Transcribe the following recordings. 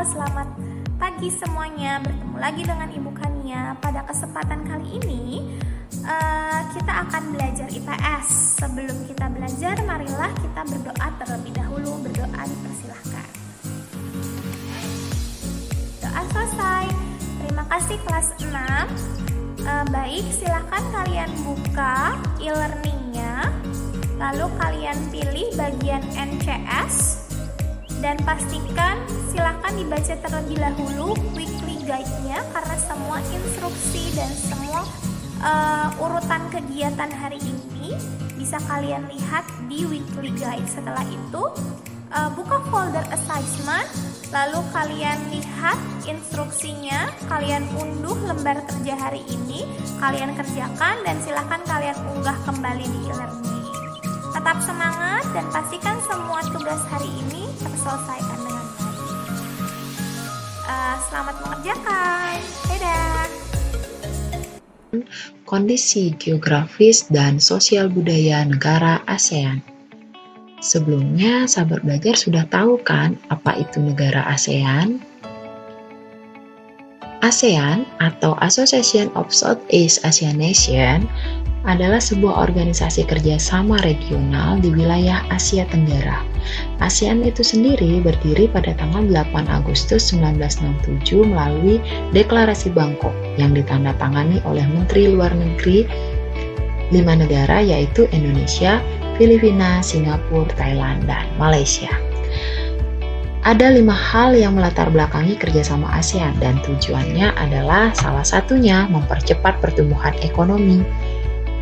selamat pagi semuanya. Bertemu lagi dengan Ibu Kania. Pada kesempatan kali ini kita akan belajar IPS. Sebelum kita belajar, marilah kita berdoa terlebih dahulu. Berdoa dipersilahkan. Doa selesai. Terima kasih kelas 6. Baik, silahkan kalian buka e-learningnya. Lalu kalian pilih bagian NCS. Dan pastikan silakan dibaca terlebih dahulu weekly guide-nya karena semua instruksi dan semua urutan kegiatan hari ini bisa kalian lihat di weekly guide. Setelah itu buka folder assignment, lalu kalian lihat instruksinya, kalian unduh lembar kerja hari ini, kalian kerjakan dan silakan kalian unggah kembali di e-learning. Tetap semangat dan pastikan semua tugas hari ini terselesaikan dengan baik. Selamat mengerjakan. Dadah. Kondisi geografis dan sosial budaya negara ASEAN. Sebelumnya, sahabat belajar sudah tahu kan apa itu negara ASEAN? ASEAN atau Association of Southeast Asian Nations adalah sebuah organisasi kerjasama regional di wilayah Asia Tenggara. ASEAN itu sendiri berdiri pada tanggal 8 Agustus 1967 melalui Deklarasi Bangkok yang ditandatangani oleh Menteri Luar Negeri 5 negara yaitu Indonesia, Filipina, Singapura, Thailand, dan Malaysia. Ada 5 hal yang melatar belakangi kerjasama ASEAN dan tujuannya adalah salah satunya mempercepat pertumbuhan ekonomi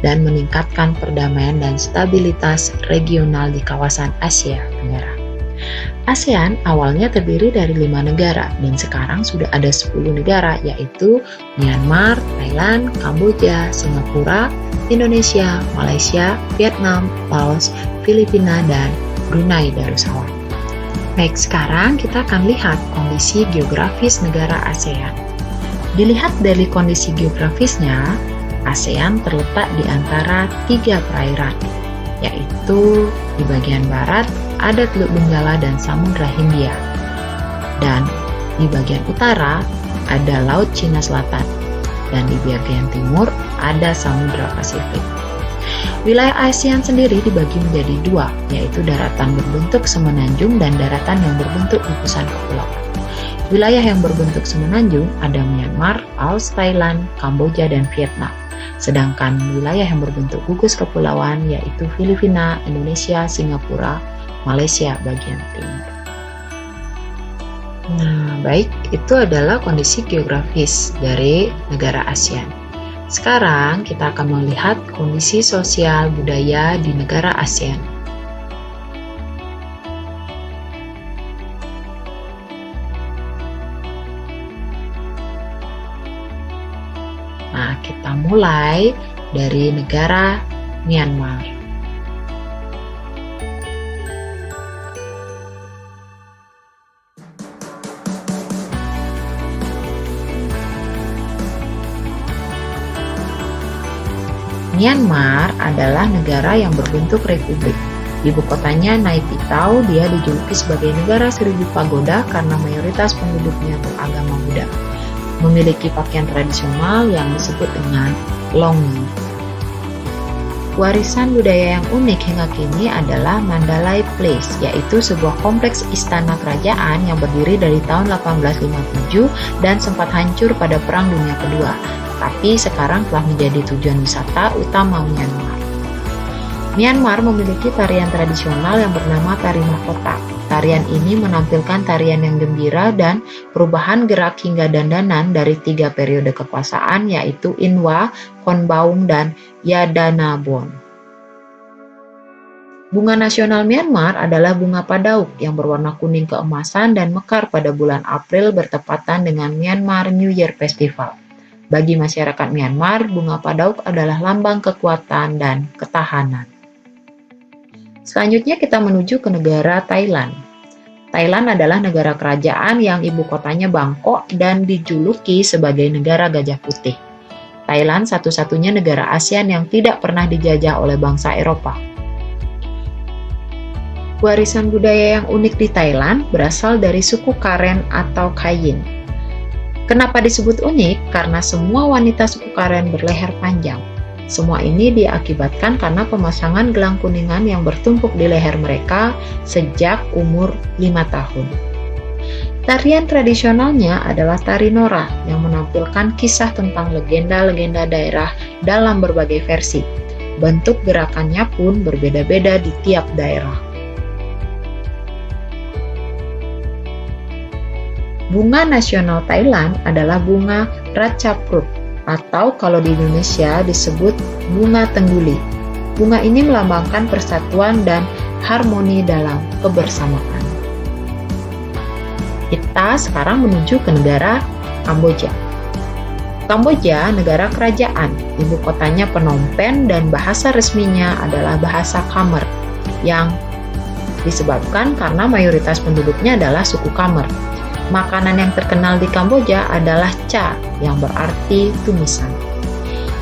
dan meningkatkan perdamaian dan stabilitas regional di kawasan Asia Tenggara. ASEAN awalnya terdiri dari 5 negara dan sekarang sudah ada 10 negara yaitu Myanmar, Thailand, Kamboja, Singapura, Indonesia, Malaysia, Vietnam, Laos, Filipina, dan Brunei Darussalam. Baik, sekarang kita akan lihat kondisi geografis negara ASEAN. Dilihat dari kondisi geografisnya, ASEAN terletak di antara 3 perairan, yaitu di bagian barat ada Teluk Benggala dan Samudra Hindia, dan di bagian utara ada Laut Cina Selatan, dan di bagian timur ada Samudra Pasifik. Wilayah ASEAN sendiri dibagi menjadi 2, yaitu daratan berbentuk semenanjung dan daratan yang berbentuk gugusan kepulauan. Wilayah yang berbentuk semenanjung ada Myanmar, Laos, Thailand, Kamboja, dan Vietnam. Sedangkan wilayah yang berbentuk gugus kepulauan yaitu Filipina, Indonesia, Singapura, Malaysia bagian timur. Nah, baik, itu adalah kondisi geografis dari negara ASEAN. Sekarang kita akan melihat kondisi sosial budaya di negara ASEAN. Nah, kita mulai dari negara Myanmar. Myanmar adalah negara yang berbentuk republik. Ibu kotanya Naypyidaw. Dia dijuluki sebagai negara 1000 pagoda karena mayoritas penduduknya beragama Buddha. Memiliki pakaian tradisional yang disebut dengan longi. Warisan budaya yang unik hingga kini adalah Mandalay Place, yaitu sebuah kompleks istana kerajaan yang berdiri dari tahun 1857 dan sempat hancur pada Perang Dunia Kedua, tapi sekarang telah menjadi tujuan wisata utama Myanmar. Myanmar memiliki tarian tradisional yang bernama Tari Mahkota. Tarian ini menampilkan tarian yang gembira dan perubahan gerak hingga dandanan dari 3 periode kekuasaan yaitu Inwa, Konbaung, dan Yadanabon. Bunga nasional Myanmar adalah bunga padauk yang berwarna kuning keemasan dan mekar pada bulan April bertepatan dengan Myanmar New Year Festival. Bagi masyarakat Myanmar, bunga padauk adalah lambang kekuatan dan ketahanan. Selanjutnya kita menuju ke negara Thailand. Thailand adalah negara kerajaan yang ibu kotanya Bangkok dan dijuluki sebagai negara gajah putih. Thailand satu-satunya negara ASEAN yang tidak pernah dijajah oleh bangsa Eropa. Warisan budaya yang unik di Thailand berasal dari suku Karen atau Kayin. Kenapa disebut unik? Karena semua wanita suku Karen berleher panjang. Semua ini diakibatkan karena pemasangan gelang kuningan yang bertumpuk di leher mereka sejak umur 5 tahun. Tarian tradisionalnya adalah tari Nora yang menampilkan kisah tentang legenda-legenda daerah dalam berbagai versi. Bentuk gerakannya pun berbeda-beda di tiap daerah. Bunga nasional Thailand adalah bunga Ratchaprut atau kalau di Indonesia disebut bunga tengguli. Bunga ini melambangkan persatuan dan harmoni dalam kebersamaan. Kita sekarang menuju ke negara Kamboja. Kamboja negara kerajaan, ibu kotanya Phnom Penh dan bahasa resminya adalah bahasa Khmer yang disebabkan karena mayoritas penduduknya adalah suku Khmer. Makanan yang terkenal di Kamboja adalah cha, yang berarti tumisan.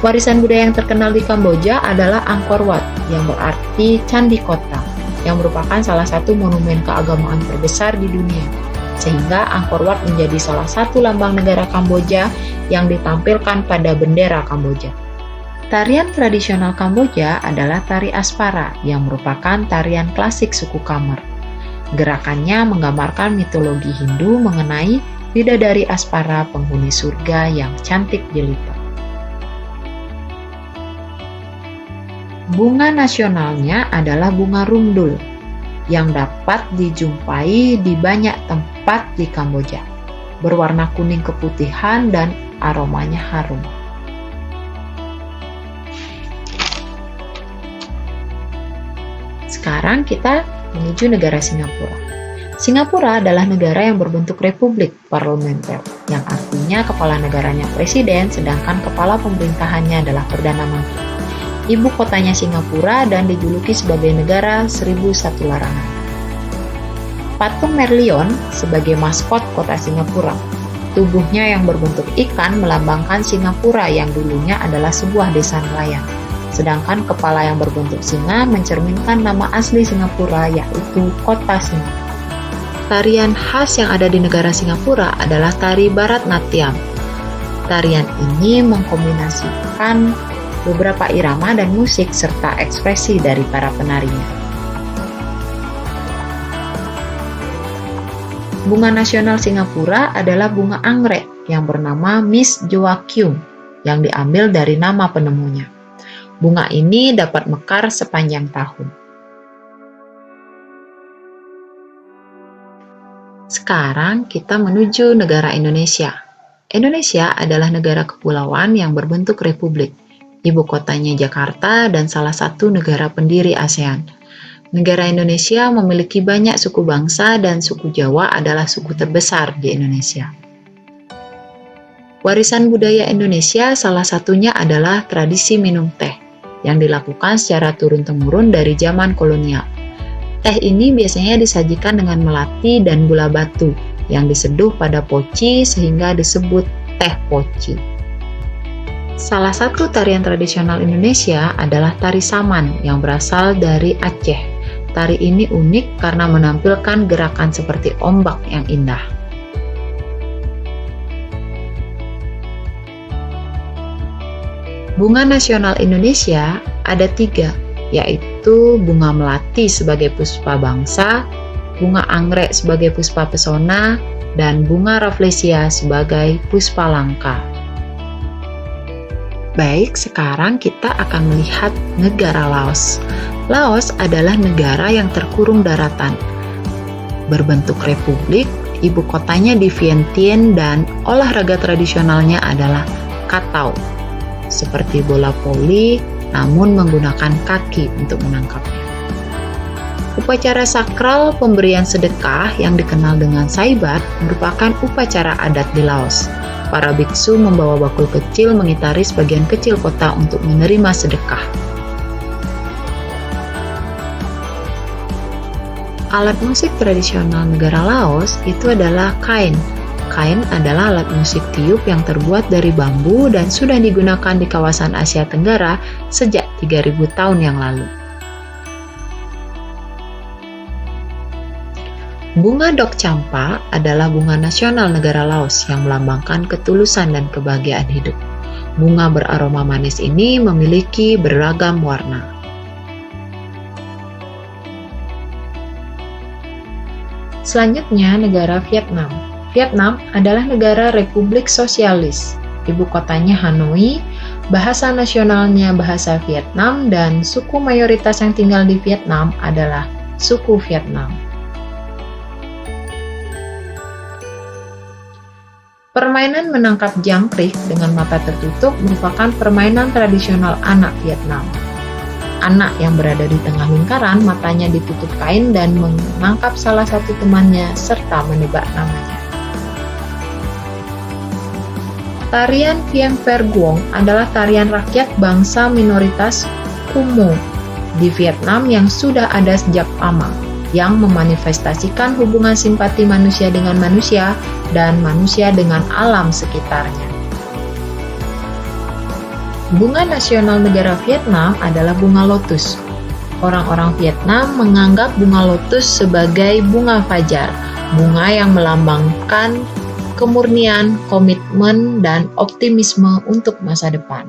Warisan budaya yang terkenal di Kamboja adalah Angkor Wat, yang berarti candi kota, yang merupakan salah satu monumen keagamaan terbesar di dunia. Sehingga Angkor Wat menjadi salah satu lambang negara Kamboja yang ditampilkan pada bendera Kamboja. Tarian tradisional Kamboja adalah tari Aspara, yang merupakan tarian klasik suku Khmer. Gerakannya menggambarkan mitologi Hindu mengenai bidadari Aspara penghuni surga yang cantik jelita. Bunga nasionalnya adalah bunga rumdul yang dapat dijumpai di banyak tempat di Kamboja. Berwarna kuning keputihan dan aromanya harum. Sekarang kita menuju negara Singapura. Singapura adalah negara yang berbentuk republik parlementer, yang artinya kepala negaranya presiden, sedangkan kepala pemerintahannya adalah Perdana Menteri. Ibu kotanya Singapura dan dijuluki sebagai negara 1001 larangan. Patung Merlion sebagai maskot kota Singapura. Tubuhnya yang berbentuk ikan melambangkan Singapura yang dulunya adalah sebuah desa nelayan. Sedangkan kepala yang berbentuk singa mencerminkan nama asli Singapura, yaitu kota Singapura. Tarian khas yang ada di negara Singapura adalah tari Bharatnatyam. Tarian ini mengkombinasikan beberapa irama dan musik serta ekspresi dari para penarinya. Bunga nasional Singapura adalah bunga anggrek yang bernama Miss Joaquim yang diambil dari nama penemunya. Bunga ini dapat mekar sepanjang tahun. Sekarang kita menuju negara Indonesia. Indonesia adalah negara kepulauan yang berbentuk republik. Ibu kotanya Jakarta dan salah satu negara pendiri ASEAN. Negara Indonesia memiliki banyak suku bangsa dan suku Jawa adalah suku terbesar di Indonesia. Warisan budaya Indonesia salah satunya adalah tradisi minum teh yang dilakukan secara turun-temurun dari zaman kolonial. Teh ini biasanya disajikan dengan melati dan gula batu yang diseduh pada poci sehingga disebut teh poci. Salah satu tarian tradisional Indonesia adalah tari Saman yang berasal dari Aceh. Tari ini unik karena menampilkan gerakan seperti ombak yang indah. Bunga nasional Indonesia ada 3, yaitu bunga melati sebagai puspa bangsa, bunga anggrek sebagai puspa pesona, dan bunga rafflesia sebagai puspa langka. Baik, sekarang kita akan melihat negara Laos. Laos adalah negara yang terkurung daratan. Berbentuk republik, ibu kotanya di Vientiane dan olahraga tradisionalnya adalah katau. Seperti bola voli, namun menggunakan kaki untuk menangkapnya. Upacara sakral pemberian sedekah yang dikenal dengan saibat merupakan upacara adat di Laos. Para biksu membawa bakul kecil mengitari sebagian kecil kota untuk menerima sedekah. Alat musik tradisional negara Laos itu adalah kain. Kain adalah alat musik tiup yang terbuat dari bambu dan sudah digunakan di kawasan Asia Tenggara sejak 3000 tahun yang lalu. Bunga Dok Champa adalah bunga nasional negara Laos yang melambangkan ketulusan dan kebahagiaan hidup. Bunga beraroma manis ini memiliki beragam warna. Selanjutnya, negara Vietnam. Vietnam adalah negara republik sosialis. Ibu kotanya Hanoi, bahasa nasionalnya bahasa Vietnam, dan suku mayoritas yang tinggal di Vietnam adalah suku Vietnam. Permainan menangkap jangkrik dengan mata tertutup merupakan permainan tradisional anak Vietnam. Anak yang berada di tengah lingkaran, matanya ditutup kain dan menangkap salah satu temannya serta menebak namanya. Tarian Vieng Pher Nguyen adalah tarian rakyat bangsa minoritas Khmer di Vietnam yang sudah ada sejak lama, yang memanifestasikan hubungan simpati manusia dengan manusia dan manusia dengan alam sekitarnya. Bunga nasional negara Vietnam adalah bunga lotus. Orang-orang Vietnam menganggap bunga lotus sebagai bunga fajar, bunga yang melambangkan kemurnian, komitmen, dan optimisme untuk masa depan.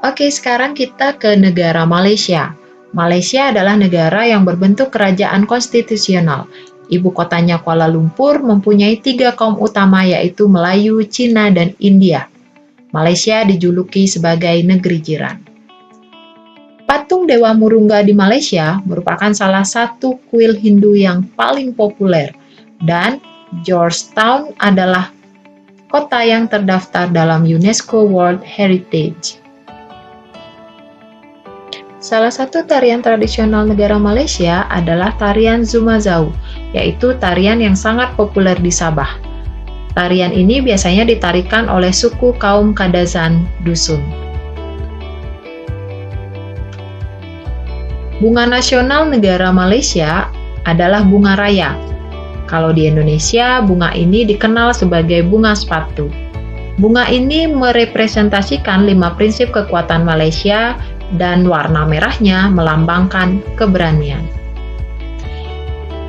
Oke, sekarang kita ke negara Malaysia. Malaysia adalah negara yang berbentuk kerajaan konstitusional. Ibu kotanya Kuala Lumpur, mempunyai 3 kaum utama yaitu Melayu, Cina, dan India. Malaysia dijuluki sebagai negeri jiran. Patung Dewa Murungga di Malaysia merupakan salah satu kuil Hindu yang paling populer, dan Georgetown adalah kota yang terdaftar dalam UNESCO World Heritage. Salah satu tarian tradisional negara Malaysia adalah tarian Zumazau, yaitu tarian yang sangat populer di Sabah. Tarian ini biasanya ditarikan oleh suku kaum Kadazan Dusun. Bunga nasional negara Malaysia adalah bunga raya. Kalau di Indonesia, bunga ini dikenal sebagai bunga sepatu. Bunga ini merepresentasikan 5 prinsip kekuatan Malaysia, dan warna merahnya melambangkan keberanian.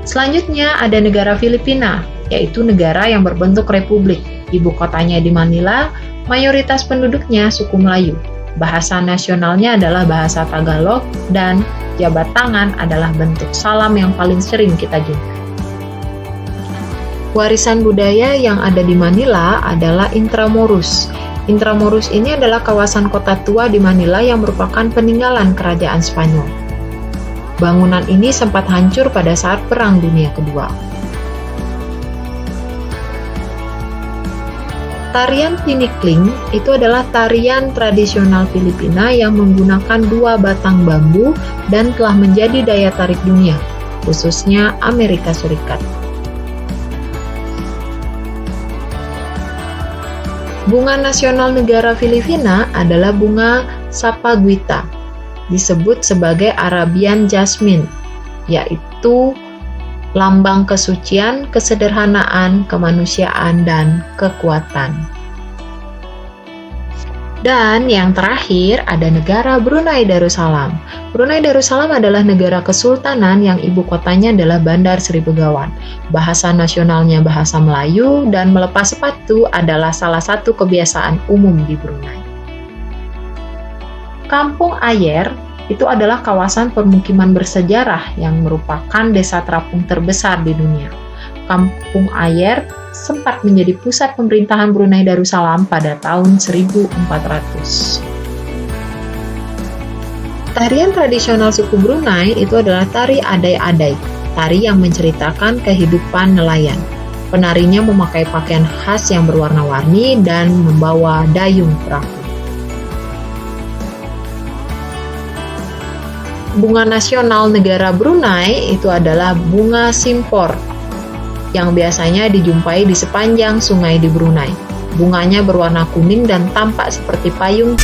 Selanjutnya ada negara Filipina, yaitu negara yang berbentuk republik. Ibu kotanya di Manila, mayoritas penduduknya suku Melayu. Bahasa nasionalnya adalah bahasa Tagalog, dan jabat tangan adalah bentuk salam yang paling sering kita jumpai. Warisan budaya yang ada di Manila adalah Intramuros. Intramuros ini adalah kawasan kota tua di Manila yang merupakan peninggalan kerajaan Spanyol. Bangunan ini sempat hancur pada saat Perang Dunia Kedua. Tarian Tinikling itu adalah tarian tradisional Filipina yang menggunakan 2 batang bambu dan telah menjadi daya tarik dunia, khususnya Amerika Serikat. Bunga nasional negara Filipina adalah bunga Sapaguita, disebut sebagai Arabian Jasmine, yaitu lambang kesucian, kesederhanaan, kemanusiaan, dan kekuatan. Dan yang terakhir ada negara Brunei Darussalam. Brunei Darussalam adalah negara kesultanan yang ibu kotanya adalah Bandar Seri Begawan. Bahasa nasionalnya bahasa Melayu, dan melepas sepatu adalah salah satu kebiasaan umum di Brunei. Kampung Ayer itu adalah kawasan permukiman bersejarah yang merupakan desa terapung terbesar di dunia. Kampung Ayer sempat menjadi pusat pemerintahan Brunei Darussalam pada tahun 1400. Tarian tradisional suku Brunei itu adalah tari adai-adai, tari yang menceritakan kehidupan nelayan. Penarinya memakai pakaian khas yang berwarna-warni dan membawa dayung perahu. Bunga nasional negara Brunei itu adalah bunga simpor, yang biasanya dijumpai di sepanjang sungai di Brunei. Bunganya berwarna kuning dan tampak seperti payung